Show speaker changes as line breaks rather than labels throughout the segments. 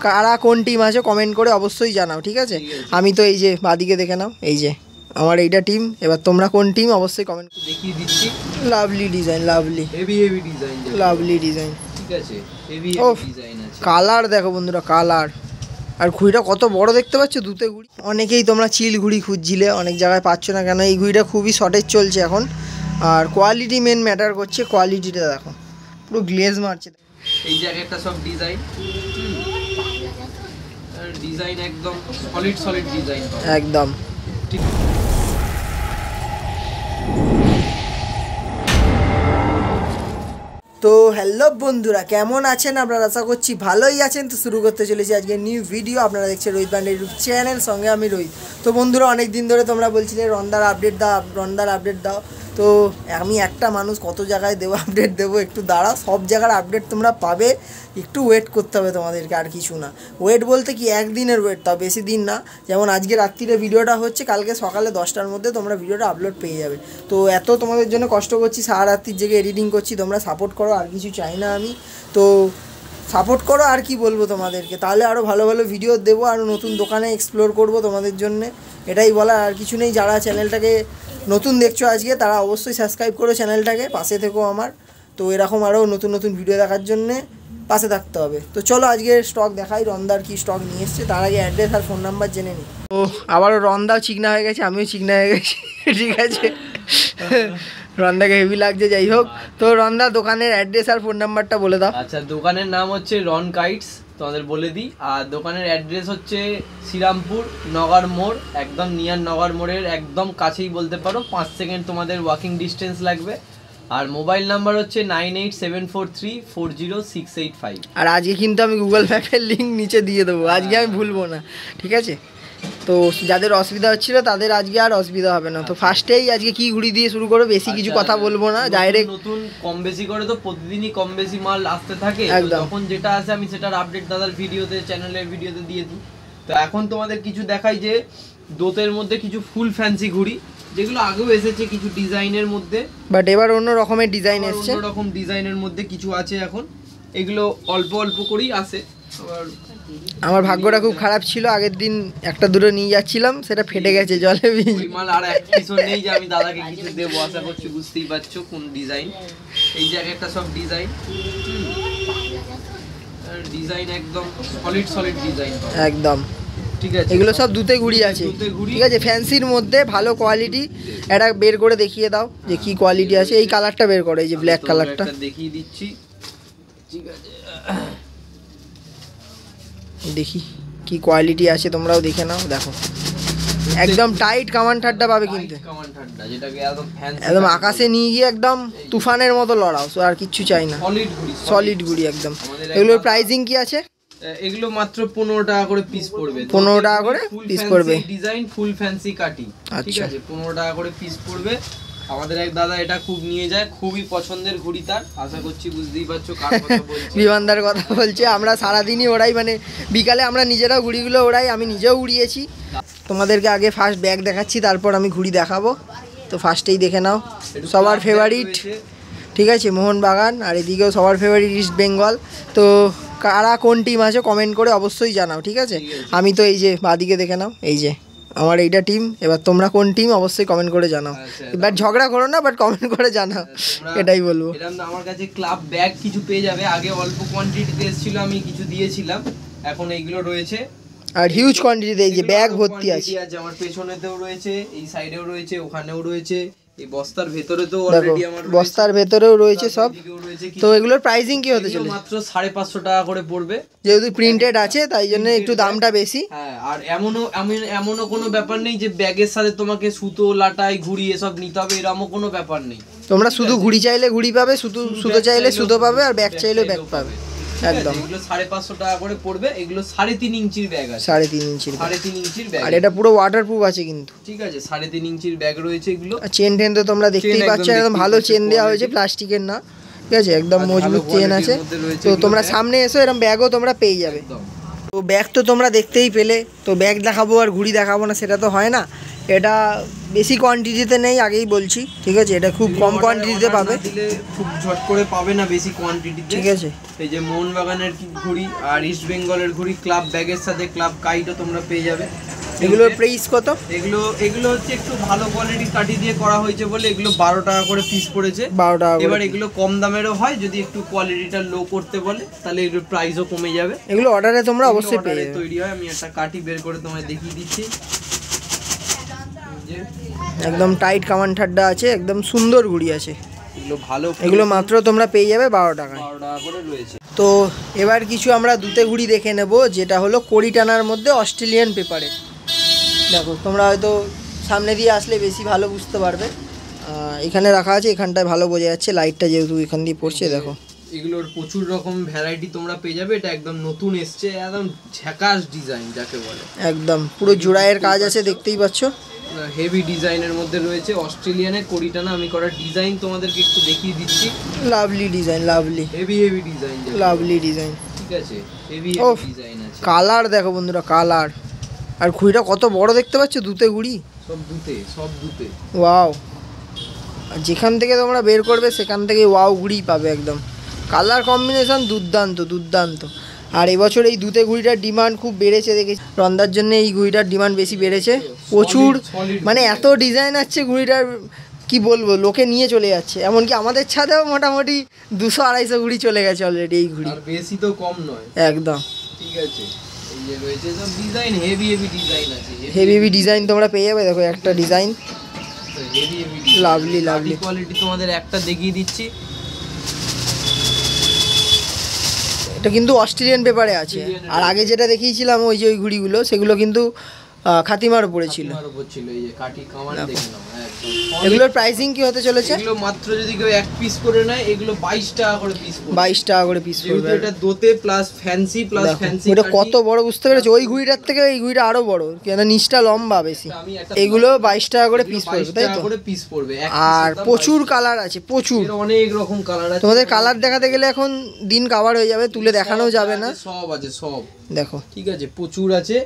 কারা কোন টিম আছে কমেন্ট করে অবশ্যই জানাও, ঠিক আছে? আমি তো এই যে বাদিকে দেখে নাও, এই যে আমার এইটা টিম। এবার তোমরা কোন টিম অবশ্যই কমেন্ট
দেখিয়ে দিচ্ছি।
Lovely design, lovely
heavy design,
lovely design,
ঠিক আছে? হেভি ডিজাইন আছে।
কালার দেখো বন্ধুরা, কালার। আর ঘুড়িটা কত বড় দেখতে পাচ্ছ, দুতে ঘুড়ি। অনেকেই তোমরা চিল ঘুড়ি খুঁজছিলে, অনেক জায়গায় পাচ্ছ না কেন? এই ঘুড়িটা খুবই শর্টেজ চলছে এখন। আর কোয়ালিটি মেন ম্যাটার করছে, কোয়ালিটিটা দেখো পুরো গ্লেজ মারছে।
এই যে একটা সব ডিজাইন, ডিজাইন একদম সলিড ডিজাইন
একদম
ঠিক।
তো হ্যালো বন্ধুরা, কেমন আছেন আপনারা? আশা করছি ভালোই আছেন। তো শুরু করতে চলেছি আজকে নিউ ভিডিও। আপনারা দেখছেন রোহিত পান্ডে ইউটিউব চ্যানেল, সঙ্গে আমি রোহিত। তো বন্ধুরা, অনেক দিন ধরে তোমরা বলছিলে রন্দার আপডেট দাও, রন্দার আপডেট দাও। তো আমি একটা মানুষ, কত জায়গায় দেবো আপডেট দেবো, একটু দাঁড়াও। সব জায়গার আপডেট তোমরা পাবে, একটু ওয়েট করতে হবে তোমাদেরকে, আর কিছু না। ওয়েট বলতে কি, একদিনের ওয়েট, তাও বেশি দিন না। যেমন আজকে রাত্রিরে ভিডিওটা হচ্ছে, কালকে সকালে 10টার মধ্যে তোমরা ভিডিওটা আপলোড পেয়ে যাবে। তো এত তোমাদের জন্য কষ্ট করছি, সারা রাত্রির জেগে এডিটিং করছি, তোমরা সাপোর্ট করো, আর কিছু চাই না আমি। তো সাপোর্ট করো, আর কি বলবো তোমাদেরকে। তাহলে আরও ভালো ভালো ভিডিও দেবো, আরও নতুন দোকানে এক্সপ্লোর করব তোমাদের জন্য, এটাই বলার, আর কিছু নেই। যারা চ্যানেলটাকে নতুন দেখছো আজকে, তারা অবশ্যই সাবস্ক্রাইব করো চ্যানেলটাকে, পাশে থেকো আমার। তো এরকম আরও নতুন নতুন ভিডিও দেখার জন্যে পাশে থাকতে হবে। তো চলো আজকে স্টক দেখাই, রন্দার কি স্টক নিয়ে এসছে। তার আগে অ্যাড্রেস আর ফোন নাম্বার জেনে নিই। তো আবারও রন্দাও চিকনা হয়ে গেছে, আমিও চিকনা হয়ে গেছি, ঠিক আছে? রন্দাকে হেভি লাগছে, যাই হোক। তো রন্দা, দোকানের অ্যাড্রেস আর ফোন নাম্বারটা বলে দাও।
আচ্ছা, দোকানের নাম হচ্ছে রন কাইটস, তোমাদের বলে দিই। আর দোকানের অ্যাড্রেস হচ্ছে শ্রীরামপুর নগর মোড়, একদম নিয়ার নগর মোড়ের একদম কাছেই বলতে পারো, 5 সেকেন্ড তোমাদের ওয়াকিং ডিস্টেন্স লাগবে। আর মোবাইল নাম্বার হচ্ছে 9874340685।
আর আজকে কিন্তু আমি গুগল ম্যাপের লিঙ্ক নিচে দিয়ে দেবো, আজকে আমি ভুলবো না, ঠিক আছে? তো যাদের অসুবিধা হচ্ছিল তাদের আজকে আর অসুবিধা হবে না। তো ফার্স্টেই আজকে কি ঘুড়ি দিয়ে শুরু করো, বেশি কিছু কথা বলবো না, ডাইরেক্ট।
নতুন কম বেশি করে তো প্রতিদিনই কম বেশি মাল আসতে থাকে, তখন যেটা আছে আমি সেটার আপডেট দাদার ভিডিওতে, চ্যানেলের ভিডিওতে দিয়ে দিই। তো এখন তোমাদের কিছু দেখাই যে দোতের মধ্যে কিছু ফুল ফ্যান্সি ঘুড়ি, যেগুলো আগেও এসেছে কিছু ডিজাইনের মধ্যে,
বাট এবার অন্য রকমের ডিজাইন এসেছে,
অন্য রকম ডিজাইনের মধ্যে কিছু আছে এখন। এগুলো অল্প অল্প করেই আসে।
আমার ভাগ্যটা খুব খারাপ ছিল, আগের দিন একটা দুটো নিয়ে যাচ্ছিলাম, সেটা ফেটে গেছে জলে।
মাল আর এক পিসও নেই যে আমি দাদাকে কিছু দেবো, আশা করছি বুঝতেই পারছো কোন ডিজাইন। এই যে একটা সব ডিজাইন, ডিজাইন একদম সলিড ডিজাইন
একদম,
ঠিক আছে?
এগুলো সব দুতে ঘুড়ি আছে, ঠিক আছে? ফ্যান্সির মধ্যে ভালো কোয়ালিটি। এটা বের করে দেখিয়ে দাও যে কি কোয়ালিটি আছে। এই কালারটা বের করো, এই যে ব্ল্যাক কালারটা
দেখিয়ে দিচ্ছি, ঠিক আছে?
দেখি কি কোয়ালিটি আছে, তোমরাও দেখে নাও। দেখো একদম টাইট কামান ঠাড্ডা পাবে, কিন্তু একদম আকাশে নিয়ে গিয়ে একদম তুফানের মতো লড়াও, আর কিচ্ছু চাই না। সলিড ঘুড়ি একদম। এগুলোর প্রাইসিং কি আছে?
এগুলো মাত্র 15 টাকা করে পিস পড়বে।
15 টাকা করে পিস পড়বে,
ডিজাইন ফুল ফ্যান্সি কাটি, ঠিক আছে? 15 টাকা করে পিস পড়বে। আমাদের এক দাদা এটা খুব নিয়ে যায়, খুবই পছন্দের ঘুড়ি তার, আশা করছি বুঝতেই পারছো কার কথা বলছি।
বিমানদার কথা বলছে। আমরা সারাদিনই ওড়াই, মানে বিকালে আমরা নিজেরাও ঘুড়িগুলো ওড়াই, আমি নিজেও উড়িয়েছি। তোমাদেরকে আগে ফার্স্ট ব্যাগ দেখাচ্ছি, তারপর আমি ঘুড়ি দেখাবো। তো ফার্স্টেই দেখে নাও, সবার ফেভারিট, ঠিক আছে, মোহনবাগান। আর এদিকেও সবার ফেভারিট ইস্ট বেঙ্গল। তো কারা কোন টিম আছে কমেন্ট করে অবশ্যই জানাও, ঠিক আছে? আমি তো এই যে বাদিকে দেখে নাও, এই যে আমার এইটা টিম। এবার তোমরা কোন টিম অবশ্যই কমেন্ট করে জানাও। এবার ঝগড়া করো না, বাট কমেন্ট করে জানাও, এটাই বলবো।
আমার কাছে ক্লাব ব্যাগ কিছু পেয়ে যাবে, আগে অল্প কোয়ান্টিটিতে এসেছিল, আমি কিছু দিয়েছিলাম, এখন এইগুলো রয়েছে।
আর হিউজ কোয়ান্টিটিতে এই যে ব্যাগ ভর্তি আছে।
আমার পেছনেতেও রয়েছে, এই সাইডেও রয়েছে, ওখানেও রয়েছে, এই বস্তার ভেতরে তো অলরেডি আমার
বস্তার ভেতরেও রয়েছে সব। তো এগুলোর প্রাইসিং কি হতে চলেছে?
মাত্র 550 টাকা করে পড়বে,
যেহেতু প্রিন্টেড আছে তাই জন্য একটু দামটা বেশি।
হ্যাঁ, আর এমনও কোনো ব্যাপার নেই যে ব্যাগের সাথে তোমাকে সুতো, লাটাই, ঘুড়ি এসব নিতে হবে, এরকমও কোনো ব্যাপার নেই।
তোমরা শুধু ঘুড়ি চাইলে ঘুড়ি পাবে, সুতো চাইলে সুতো পাবে, আর ব্যাগ চাইলে ব্যাগ পাবে। একদম,
এগুলো 550 টাকা করে পড়বে। এগুলো 3.5 ইঞ্চির ব্যাগ আছে,
3.5 ইঞ্চির,
3.5 ইঞ্চির ব্যাগ।
আর এটা পুরো ওয়াটারপ্রুফ আছে কিন্তু,
ঠিক আছে? 3.5 ইঞ্চির ব্যাগ রয়েছে এগুলো।
চেন টেন তো তোমরা দেখতেই পাচ্ছ, একদম ভালো চেন দেওয়া হয়েছে, প্লাস্টিকের না, ঠিক আছে? একদম মজবুত চেন আছে। তো তোমরা সামনে এসো, এরকম ব্যাগও তোমরা পেয়ে যাবে। তো ব্যাগ তো তোমরা দেখতেই পেলে। তো ব্যাগ দেখাবো আর ঘুড়ি দেখাবো না, সেটা তো হয় না। এটা বেশি কোয়ান্টিটিতে নেই, আগেই বলছি, ঠিক আছে? এটা খুব কম কোয়ান্টিটিতে পাবে,
দিলে খুব ঝট করে পাবে না বেশি কোয়ান্টিটিতে,
ঠিক আছে?
এই যে মোহনবাগানের ঘড়ি আর ইস্ট বেঙ্গলের ঘড়ি, ক্লাব ব্যাগের সাথে ক্লাব কাইটও তোমরা পেয়ে যাবে।
এগুলোর প্রাইস কত?
এগুলো হচ্ছে একটু ভালো কোয়ালিটির কাঠি দিয়ে করা হয়েছে বলে এগুলো 12 টাকা করে পিস পড়েছে।
12 টাকা।
এবার এগুলো কম দামেরও হয়, যদি একটু কোয়ালিটিটা লো করতে বলে তাহলে এগুলোর প্রাইসও কমে যাবে।
এগুলো অর্ডারে তোমরা অবশ্যই পেয়ে যাবে,
তৈরি হয়। আমি একটা কাঠি বের করে তোমায় দেখিয়ে দিচ্ছি,
একদম টাইট কামান ঠাড্ডা আছে, একদম সুন্দর ঘুড়ি আছে।
এগুলো ভালো,
এগুলো মাত্র তোমরা পেয়ে যাবে 12 টাকায়।
12 টাকা করে রয়েছে।
তো এবার কিছু আমরা দুতে ঘুড়ি দেখে নেব, যেটা হলো কড়ি টানার মধ্যে অস্ট্রেলিয়ান পেপারে। দেখো তোমরা হয়তো সামনে দিয়ে আসলে বেশি ভালো বুঝতে পারবে, এখানে রাখা আছে, এখানটায় ভালো বোঝা যাচ্ছে, লাইটটা যেহেতু এখান দিয়ে পড়ছে। দেখো
এগুলোর প্রচুর রকম ভ্যারাইটি তোমরা পেয়ে যাবে। এটা একদম নতুন এসছে, একদম ঝাকাস ডিজাইন যাকে বলে,
একদম পুরো জোড়াইয়ের কাজ আছে, দেখতেই পাচ্ছ,
হেভি ডিজাইনের মধ্যে রয়েছে অস্ট্রেলিয়ানের কড়ি টানা। আমি করা ডিজাইন তোমাদেরকে একটু দেখিয়ে দিচ্ছি।
Lovely design, lovely
heavy design,
lovely design,
ঠিক আছে? হেভি ডিজাইন আছে।
কালার দেখো বন্ধুরা, কালার, আর ঘুড়িটা কত বড় দেখতে পাচ্ছ, দুতে ঘুড়ি,
সব দুতে।
ওয়াও, আর যেখান থেকে তোমরা বের করবে সেখান থেকে ওয়াও ঘুড়ি পাবে একদম। কালার কম্বিনেশন দুর্দান্ত দুর্দান্ত। আর এবছর এই দুতে ঘুড়িটার ডিমান্ড খুব বেড়েছে, দেখেছি রন্দার জন্য এই ঘুড়িটার ডিমান্ড বেশি বেড়েছে প্রচুর, মানে এত ডিজাইন আছে ঘুড়িটার কি বলবো, লোকে নিয়ে চলে যাচ্ছে। এমনকি আমাদের ছাদেও মোটামুটি 200-250 ঘুড়ি চলে গেছে অলরেডি এই ঘুড়ি,
আর বেশি তো কম নয়
একদম,
ঠিক আছে? এই যে রয়েছে সব ডিজাইন, হেভি ডিজাইন আছে,
হেভি ডিজাইন তোমরা পেয়ে যাবে। দেখো একটা design,
heavy
lovely lovely
quality. তোমাদের একটা দেখিয়ে দিচ্ছি,
এটা কিন্তু অস্ট্রেলিয়ান পেপারে আছে। আর আগে যেটা দেখিয়েছিলাম ওই যে ওই ঘুড়িগুলো, সেগুলো কিন্তু খাতিমার উপরে ছিল।
এই যে কাঠি কামান দেখে নাও, একদম।
এগুলোর প্রাইসিং কি হতে চলেছে?
এগুলো মাত্র যদি কেউ এক পিস করে নেয়, এগুলো 22 টাকা করে পিস পড়বে।
22 টাকা করে পিস পড়বে।
এটা দোতে প্লাস ফ্যান্সি
এটা কত বড় বুঝতে পেরেছো? ওই ঘুড়িটার থেকে এই ঘুড়িটা আরো বড়, কেন নিচটা লম্বা বেশি। এগুলো 22 টাকা করে পিস পড়বে, তাই তো?
পিস পড়বে।
আর প্রচুর কালার আছে, প্রচুর,
অনেক রকম কালার আছে।
তোমাদের কালার দেখাতে গেলে এখন দিন কভার হয়ে যাবে, তুলে দেখানো যাবে না।
সব আছে, সব
দেখো,
ঠিক আছে, প্রচুর আছে।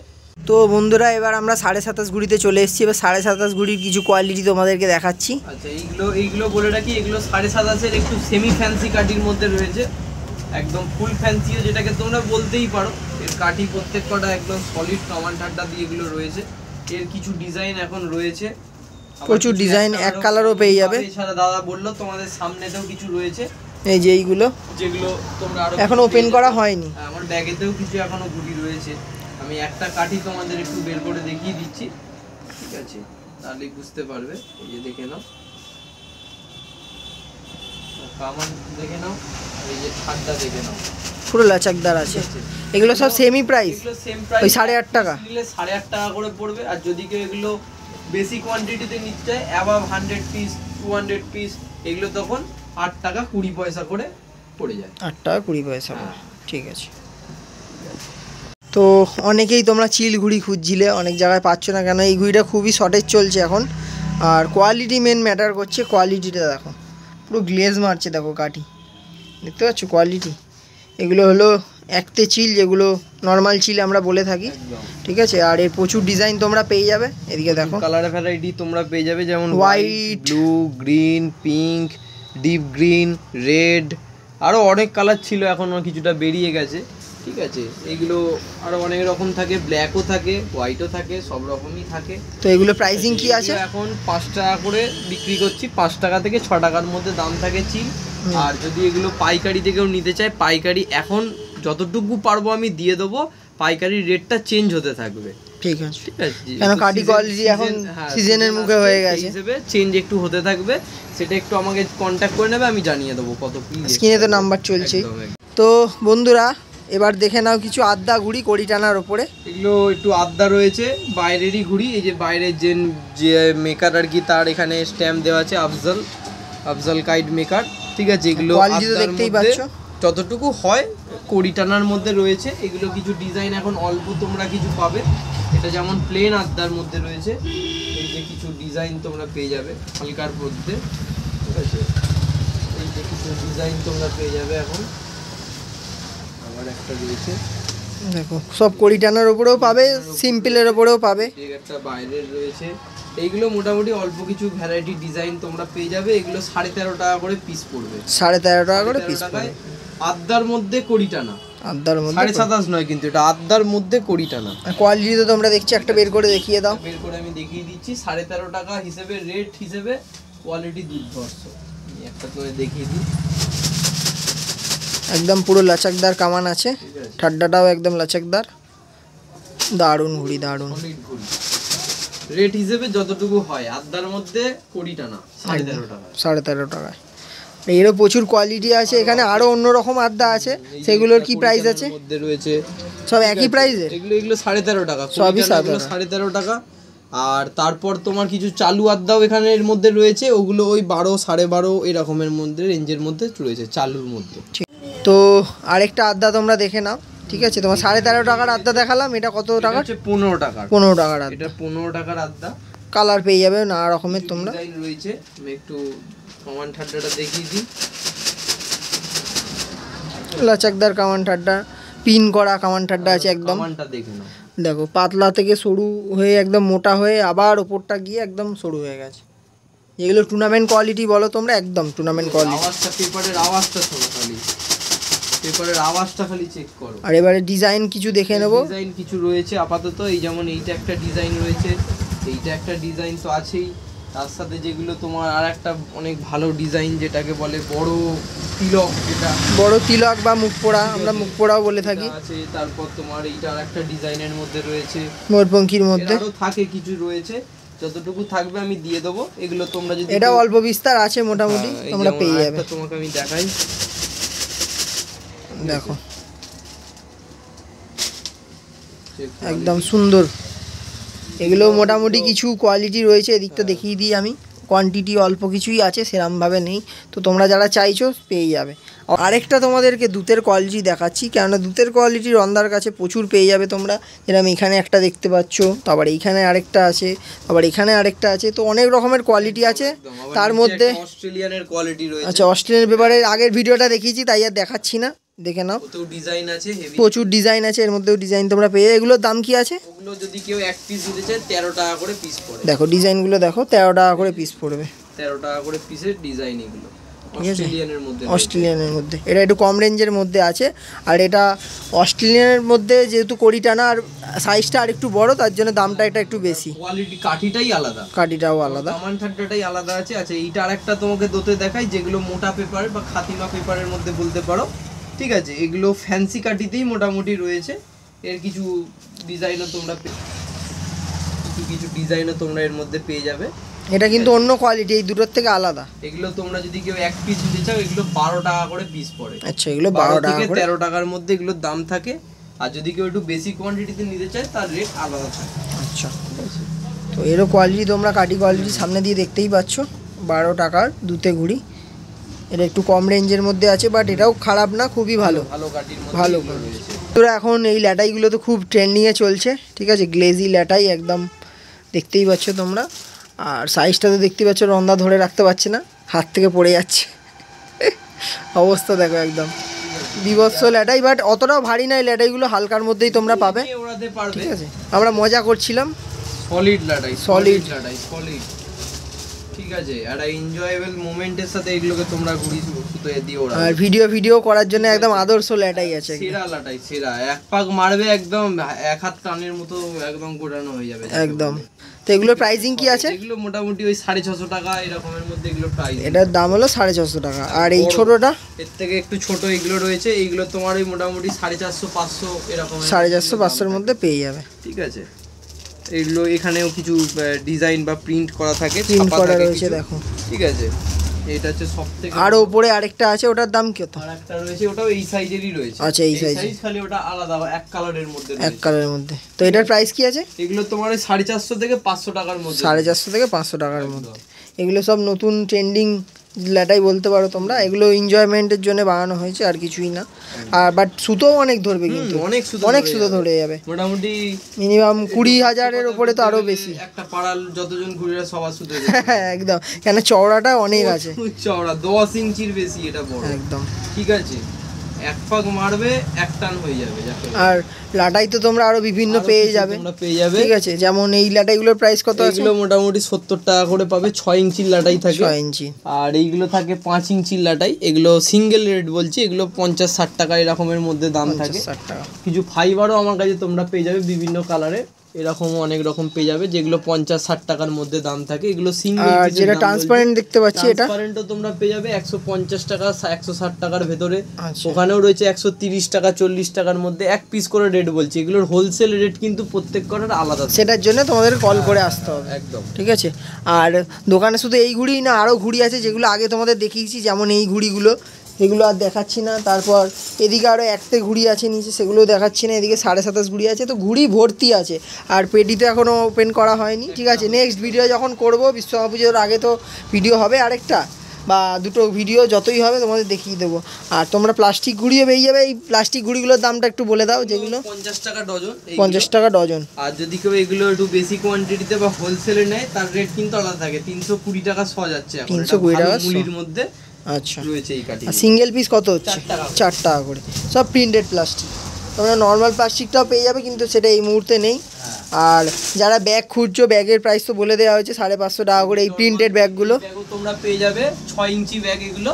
তো বন্ধুরা এবার আমরা 27.5 ঘুড়িতে চলে এসেছি। এবার 27.5 ঘুড়ির কিছু কোয়ালিটি তোমাদেরকে দেখাচ্ছি।
আচ্ছা, এইগুলো বলে রাখি, এগুলো 27.5-এর একটু সেমি ফ্যান্সি কাঠির মধ্যে রয়েছে, একদম ফুল ফ্যান্সিও যেটাকে তোমরা বলতেই পারো। এর কাঠি প্রত্যেক কটা একদম সলিড কামান ঠাড্ডা দিয়ে এগুলো রয়েছে। এর কিছু ডিজাইন এখন রয়েছে,
প্রচুর ডিজাইন, এক কালারও পেয়ে যাবে।
এছাড়া দাদা বললো তোমাদের সামনেতেও কিছু রয়েছে,
এই যে এইগুলো,
যেগুলো তোমরা আরো
এখন ওপেন করা হয়নি।
আমার ব্যাগেতেও কিছু এখনো ঘুড়ি রয়েছে। আমি একটা কাঠি তোমাদের একটু বের করে দেখিয়ে দিচ্ছি, ঠিক আছে? তাহলে বুঝতে পারবে। এই যে দেখে নাও, কামান দেখে নাও, আর এই যে ঠাড্ডা দেখে নাও,
পুরো লাচাকদার আছে। এগুলো সব সেমি প্রাইস,
এগুলো সেম প্রাইস,
ওই 8.5 টাকা
নিলে 8.5 টাকা করে পড়বে। আর যদি কেউ এগুলো বেশি কোয়ান্টিটিতে নিতে চায়, অ্যাবাভ 100 পিস 200 পিস, এগুলো তখন 8 টাকা 20 পয়সা করে পড়ে যায়।
8 টাকা 20 পয়সা, ঠিক আছে। তো অনেকেই তোমরা চিল ঘুড়ি খুঁজছিলে, অনেক জায়গায় পাচ্ছ না কেন, এই ঘুড়িটা খুবই শর্টেজ চলছে এখন। আর কোয়ালিটি মেন ম্যাটার করছে, কোয়ালিটিটা দেখো, পুরো গ্লেজ মারছে, দেখো কাঠি দেখতে পাচ্ছ কোয়ালিটি। এগুলো হলো একতে চিল, যেগুলো নর্মাল চিল আমরা বলে থাকি, ঠিক আছে? আর এর প্রচুর ডিজাইন তোমরা পেয়ে যাবে। এদিকে দেখো,
কালার ভ্যারাইটি তোমরা পেয়ে যাবে, যেমন
white,
blue, green, pink, deep green, red, আরও অনেক কালার ছিল, এখন কিছুটা বেরিয়ে গেছে, ঠিক আছে? এগুলো আরো অনেক রকম থাকে, ব্ল্যাকও থাকে, হোয়াইটও থাকে, সব রকমই থাকে।
তো এগুলো প্রাইসিং কি আছে?
এখন 5 টাকা করে বিক্রি করছি, 5 টাকা থেকে 6 টাকার মধ্যে দাম থাকে চিল। আর যদি এগুলো পাইকারি থেকেও নিতে চায়, পাইকারি এখন যতটুকু পারবো আমি দিয়ে দেবো, পাইকারি রেটটা চেঞ্জ হতে থাকবে,
ঠিক আছে?
ঠিক আছে?
কেন কাঠি কোয়ালিটি এখন সিজনের মুখে হয়ে গেছে,
হিসেবে চেঞ্জ একটু হতে থাকবে, সেটা একটু আমাকে কন্ট্যাক্ট করে নেবে, আমি জানিয়ে দেবো কত কি।
স্ক্রিনে তো নাম্বার চলছে। তো বন্ধুরা এবার দেখে নাও কিছু আদ্যা ঘুড়ি কড়ি টানার ওপরে।
এগুলো একটু আদ্যা রয়েছে, বাইরেরই ঘুড়ি। এই যে বাইরের যে মেকার আর কি, তার এখানে স্ট্যাম্প দেওয়া আছে, আফজল কাইট মেকার, ঠিক আছে? এগুলো
কোয়ালিটি তো দেখতেই পাচ্ছ,
যতটুকু হয় কড়ি টানার মধ্যে রয়েছে। এগুলো কিছু ডিজাইন এখন অল্প তোমরা কিছু পাবে, এটা যেমন প্লেন আদ্যার মধ্যে রয়েছে, এই যে কিছু ডিজাইন তোমরা পেয়ে যাবে হালকার মধ্যে, ঠিক আছে? এই যে কিছু ডিজাইন তোমরা পেয়ে যাবে এখন। আবার একটা রয়েছে,
দেখো সব কড়ি টানার উপরেও পাবে, সিম্পলের উপরেও পাবে।
একটা বাইরের রয়েছে, এইগুলো মোটামুটি অল্প কিছু ভ্যারাইটি ডিজাইন তোমরা পেয়ে যাবে। এগুলো 13.5 টাকা করে পিস পড়বে,
13.5 টাকা করে পিস পড়বে।
আদ্দার মধ্যে কড়ি টানা,
আদ্দার মধ্যে
27.5 নয় কিন্তু এটা আদ্দার মধ্যে কড়ি টানা।
কোয়ালিটি তো তোমরা দেখছি, একটা বের করে দেখিয়ে দাও।
বের করে আমি দেখিয়ে দিচ্ছি। 13.5 টাকা হিসেবে, রেট হিসেবে কোয়ালিটি দুর্ধর্ষ। একটা করে দেখিয়ে দিই,
একদম পুরো লাচকদার কামান আছে, ঠাড্ডাটাও একদম লাচকদার। দারুণ ঘুড়ি, দারুণ
ঘুড়ি। রেট হিসেবে যতটুকু হয়, আদ্দার মধ্যে কড়ি টানা 13.5 টাকা।
13.5 টাকায় এরও প্রচুর কোয়ালিটি আছে। এখানে আরো অন্যরকম আদ্দা আছে, সেগুলোর কি প্রাইস আছে?
মধ্যে রয়েছে
সব একই প্রাইসে?
এগুলো 13.5 টাকা,
সবই
13.5 টাকা। আর তারপর তোমার কিছু চালু আদ্দাও এখানে এর মধ্যে রয়েছে, ওগুলো ওই 12, 12.5 এরকমের মধ্যে, রেঞ্জের মধ্যে রয়েছে চালুর মধ্যে।
তো আরেকটা আদ্দা তোমরা দেখে নাও, ঠিক আছে? তোমার 13.5 টাকার আদ্দা দেখালাম, এটা কত টাকা?
15 টাকা।
15 টাকার আদ্দা,
এটা 15 টাকার আদ্দা।
কালার পেয়ে যাবে নানা রকমের তোমরা।
ডিজাইন রয়েছে, আমি একটু কামান ঠাড্ডাটা দেখিয়ে দিই।
লাচকদার কামান ঠাড্ডা, পিন করা কামান ঠাড্ডা আছে একদম।
কামানটা দেখে নাও,
দেখো পাতলা থেকে সরু হয়ে একদম মোটা হয়ে আবার ওপরটা গিয়ে একদম সরু হয়ে গেছে। এগুলো টুর্নামেন্ট কোয়ালিটি বলো তোমরা, একদম টুর্নামেন্ট কোয়ালিটি।
আওয়াজটা, পেপারের আওয়াজটা শোনো খালি, পেপারের আওয়াজটা খালি চেক করো।
আর এবারে ডিজাইন কিছু দেখে নেবো।
ডিজাইন কিছু রয়েছে আপাতত, এই যেমন এইটা একটা ডিজাইন রয়েছে, এইটা একটা ডিজাইন তো আছেই। তার সাথে যেগুলো তোমার আর একটা অনেক ভালো ডিজাইন, যেটাকে বলে বড় তিলক, যেটা
বড় তিলক বা মুখ পোড়া, আমরা মুখ পোড়াও বলে থাকি
আছে। তারপর তোমার এইটা আর একটা ডিজাইনের মধ্যে রয়েছে,
ময়ূরপঙ্খীর মধ্যে।
আরো থাকে কিছু রয়েছে, যতটুকু থাকবে আমি দিয়ে দেবো। এগুলো তোমরা যদি,
এটা অল্প বিস্তার আছে মোটামুটি, তোমরা পেয়ে যাবে।
তোমাকে আমি দেখাই,
দেখো একদম সুন্দর। এগুলো মোটামুটি কিছু কোয়ালিটি রয়েছে, এদিকটা দেখিয়ে দিই আমি। কোয়ান্টিটি অল্প কিছুই আছে, সেরমভাবে নেই। তো তোমরা যারা চাইছো পেয়ে যাবে। আরেকটা তোমাদেরকে দুধের কোয়ালিটি দেখাচ্ছি, কেননা দুধের কোয়ালিটি রন্দার কাছে প্রচুর পেয়ে যাবে তোমরা। যেরকম এখানে একটা দেখতে পাচ্ছ, তারপর এইখানে আরেকটা আছে, আবার এখানে আরেকটা আছে। তো অনেক রকমের কোয়ালিটি আছে তার মধ্যে।
অস্ট্রেলিয়ানের কোয়ালিটি রয়েছে।
আচ্ছা, অস্ট্রেলিয়ান পেপারের আগের ভিডিওটা দেখিয়েছি, তাই আর দেখাচ্ছি না, দেখে নাও।
ডিজাইন আছে,
প্রচুর ডিজাইন আছে, এর মধ্যেও ডিজাইন তোমরা পেয়ে। এগুলোর দাম কি আছে?
ওগুলো যদি কেউ এক পিস নিতে চায় 13 টাকা করে পিস পড়ে।
দেখো ডিজাইনগুলো দেখো, 13 টাকা করে পিস পড়বে।
13 টাকা করে পিসের ডিজাইন এগুলো, অস্ট্রেলিয়ানের মধ্যে।
অস্ট্রেলিয়ানের মধ্যে এটা একটু কম রেঞ্জের মধ্যে আছে। আর এটা অস্ট্রেলিয়ানের মধ্যে যেহেতু কড়ি টানা আর সাইজটা আর একটু বড়, তার জন্য দামটা এটা একটু বেশি।
কোয়ালিটি কাঠিটাই আলাদা,
কাঠিটাও আলাদা,
কামান ঠাড্ডাটাই আলাদা আছে। আচ্ছা, এইটা আরেকটা তোমাকে দোতে দেখাই, যেগুলো মোটা পেপার বা খাতিমা পেপারের মধ্যে বলতে পারো, ঠিক আছে? এগুলো ফ্যান্সি কাঠিতেই মোটামুটি রয়েছে। এর কিছু ডিজাইনও তোমরা কিছু ডিজাইনও তোমরা এর মধ্যে পেয়ে যাবে।
এটা কিন্তু অন্য কোয়ালিটি, এই দুটোর থেকে আলাদা।
এগুলো তোমরা যদি কেউ এক পিস নিতে চাও, এগুলো 12 টাকা করে পিস পড়ে।
আচ্ছা, এগুলো 12 টাকা করে,
13 টাকার মধ্যে এগুলোর দাম থাকে। আর যদি কেউ একটু বেশি কোয়ান্টিটিতে নিতে চায়, তার রেট আলাদা থাকে।
আচ্ছা, তো এরও কোয়ালিটি তোমরা কাঠি কোয়ালিটি সামনে দিয়ে দেখতেই পাচ্ছ। 12 টাকার দুতে ঘুড়ি, এটা একটু কম রেঞ্জের মধ্যে আছে, বাট এটাও খারাপ না, খুবই ভালো,
ভালো কাঠির মধ্যে
ভালো
রয়েছে।
তোরা এখন এই ল্যাটাইগুলো তো খুব ট্রেন্ডিংয়ে চলছে, ঠিক আছে? গ্লেজি ল্যাটাই একদম দেখতেই পাচ্ছ তোমরা। আর সাইজটা তো দেখতেই পাচ্ছ, রন্দা ধরে রাখতে পারছে না, হাত থেকে পড়ে যাচ্ছে। অবস্থা দেখো একদম বিভৎস ল্যাটাই, বাট অতটাও ভারী নয় ল্যাটাইগুলো, হালকার মধ্যেই তোমরা পাবে, ঠিক আছে? আমরা মজা করছিলাম।
সলিড ল্যাটাই,
সলিড
ল্যাটাই, সলিড, ঠিক আছে? একটা এনজয়েবল মোমেন্টের সাথে এগুলোকে তোমরা ঘুরি সুতো দিয়ে ওড়াবে।
আর ভিডিও করার জন্য একদম আদর্শ ল্যাটাই আছে,
সেরা ল্যাটাই, সেরা। এক পাক মারবে একদম এক হাত টানের মতো একদম গোটানো হয়ে যাবে
একদম। তো এগুলোর প্রাইসিং কি আছে?
এগুলো মোটামুটি ওই 650 টাকা এরকমের মধ্যে এগুলো প্রাইস।
এটার দাম হলো 650 টাকা। আর এই ছোটটা?
এর থেকে একটু ছোট এগুলো রয়েছে, এইগুলো তোমার ওই মোটামুটি 450, 500 এরকম,
450, 500-এর মধ্যে পেয়ে যাবে,
ঠিক আছে? এগুলো এখানেও কিছু ডিজাইন বা প্রিন্ট করা থাকে,
প্রিন্ট করা রয়েছে, দেখো,
ঠিক আছে? এটা হচ্ছে সবথেকে।
আর উপরে আরেকটা আছে, ওটার দাম কত?
আরেকটা রয়েছে, ওটাও এই সাইজেরই রয়েছে।
আচ্ছা, এই সাইজ,
খালি ওটা আলাদা, এক কালারের মধ্যে,
এক কালারের মধ্যে। তো এটার প্রাইস কি আছে?
এগুলো তোমার ওই 450 থেকে 500 টাকার মধ্যে,
450 থেকে 500 টাকার মধ্যে। এগুলো সব নতুন ট্রেন্ডিং ল্যাটাই বলতে পারো তোমরা। এগুলো এনজয়মেন্টের জন্য বানানো হয়েছে, আর কিছুই না। আর বাট সুতোও অনেক ধরবে, কিন্তু অনেক সুতো ধরে যাবে, মোটামুটি মিনিমাম 20,000-এর উপরে, তো আরো বেশি।
একটা পাড়াল যতজন ঘুরে সবার সুতো
একদম, কেন চওড়াটা অনেক আছে,
চওড়া 10 ইঞ্চির বেশি, এটা বড়
একদম,
ঠিক আছে? এক পাক মারবে এক টান হয়ে যাবে।
আর লাটাই তো তোমরা আরো বিভিন্ন পেয়ে যাবে, ঠিক আছে। যেমন এই লাটাইগুলোর প্রাইস কত আছে?
এগুলো মোটামুটি 70 টাকা করে পাবে, 6 ইঞ্চির লাটাই থাকে,
6 ইঞ্চি।
আর এইগুলো থাকে 5 ইঞ্চির লাটাই, এগুলো সিঙ্গেল রেট বলছি, এগুলো 50-60 টাকা এরকমের মধ্যে দাম থাকে। কিছু ফাইবারও আমার কাছে তোমরা পেয়ে যাবে বিভিন্ন কালারে, এরকম অনেক রকম পেয়ে যাবে, যেগুলো 50-60 টাকার মধ্যে দাম থাকে। এগুলো সিঙ্গেল,
আর যেটা ট্রান্সপারেন্ট দেখতে পাচ্ছি, এটা
ট্রান্সপারেন্টও তোমরা পেয়ে যাবে 150 টাকা 160 টাকার ভেতরে। ওখানেও রয়েছে 130 টাকা 40 টাকার মধ্যে, এক পিস করে রেট বলছি। এগুলোর হোলসেল রেট কিন্তু প্রত্যেক কটার আলাদা,
সেটার জন্য তোমাদের কল করে আসতে হবে
একদম,
ঠিক আছে। আর দোকানে শুধু এই ঘুড়ি না, আরও ঘুড়ি আছে যেগুলো আগে তোমাদের দেখিয়েছি, যেমন এই ঘুড়িগুলো, এগুলো আর দেখাচ্ছি না। তারপর এদিকে আরও একটা ঘুড়ি আছে নিচে, সেগুলোও দেখাচ্ছি না। এদিকে 27.5 ঘুড়ি আছে, তো ঘুড়ি ভর্তি আছে। আর পেটি তো এখনও ওপেন করা হয়নি, ঠিক আছে। নেক্সট ভিডিও যখন করবো, বিশ্বকর্মা পুজোর আগে তো ভিডিও হবে আরেকটা বা দুটো ভিডিও, যতই হবে তোমাদের দেখিয়ে দেবো। আর তোমরা প্লাস্টিক ঘুড়িও পেয়ে যাবে। এই প্লাস্টিক ঘুড়িগুলোর দামটা একটু বলে দাও। যেগুলো
50 টাকা ডজন,
50 টাকা ডজন।
আর যদি কেউ এগুলো একটু বেশি কোয়ান্টিটিতে বা হোলসেলে নেয়, তার রেট কিন্তু আলাদা থাকে। 320 টাকা শ যাচ্ছে এখন,
320 টাকা
মুলির মধ্যে
আচ্ছা
রয়েছে এই কাটি।
সিঙ্গেল পিস কত হচ্ছে? 4 টাকা করে, সব প্রিন্টেড প্লাস্টিক। তোমরা নর্মাল প্লাস্টিকটাও পেয়ে যাবে, কিন্তু সেটা এই মুহূর্তে নেই। আর যারা ব্যাগ খুঁজছো, ব্যাগের প্রাইস তো বলে দেওয়া হয়েছে 550 টাকা করে। এই প্রিন্টেড ব্যাগগুলো
তোমরা পেয়ে যাবে 6 ইঞ্চি ব্যাগ, এগুলো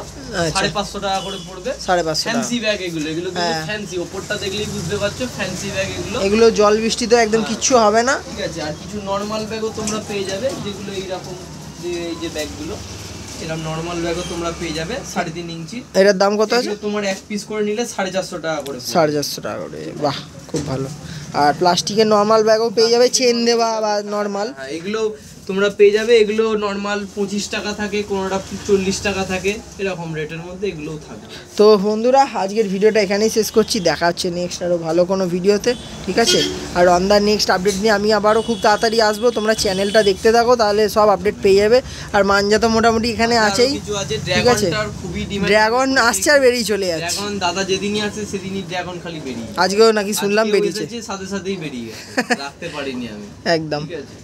550 টাকা করে পড়বে।
550
ফ্যান্সি ব্যাগ এগুলো কিন্তু ফ্যান্সি, ওপরটা দেখলেই বুঝতে পারছো ফ্যান্সি ব্যাগ এগুলো।
এগুলো জল বৃষ্টি তো একদম কিচ্ছু হবে না,
ঠিক আছে। আর কিছু নর্মাল ব্যাগও তোমরা পেয়ে যাবে, যেগুলো এইরকম, যে এই যে ব্যাগগুলো, এরকম নর্মাল ব্যাগও তোমরা পেয়ে যাবে 3.5 ইঞ্চি।
এটার দাম কত আছে?
তোমার এক পিস করে নিলে 450 টাকা করে।
450 টাকা করে, বাহ খুব ভালো। আর প্লাস্টিকের নর্মাল ব্যাগও পেয়ে যাবে, চেন দেওয়া বা নর্মাল,
এগুলো তোমরা পেয়ে যাবে। এগুলো নর্মাল 25 টাকা থাকে, কোনোটা 40 টাকা থাকে, এরকম রেটের মধ্যে এগুলোও থাকে।
তো বন্ধুরা, আজকের ভিডিওটা এখানেই শেষ করছি। দেখা হচ্ছে নেক্সট আরও ভালো কোনো ভিডিওতে, ঠিক আছে। আর অন দ্য নেক্সট আপডেট নিয়ে আমি আবারও খুব তাড়াতাড়ি আসবো। তোমরা চ্যানেলটা দেখতে থাকো, তাহলে সব আপডেট পেয়ে যাবে। আর মাঞ্জা তো মোটামুটি এখানে আছেই, ঠিক আছে। ড্রাগন আসছে আর বেরিয়ে চলে যাচ্ছে।
ড্রাগন দাদা যেদিনই আসে সেদিনই ড্রাগন খালি বেরিয়ে,
আজকেও নাকি শুনলাম বেরিয়েছে,
সাথে সাথেই বেরিয়ে গেছে, রাখতে পারিনি আমি,
একদম।
ঠিক আছে।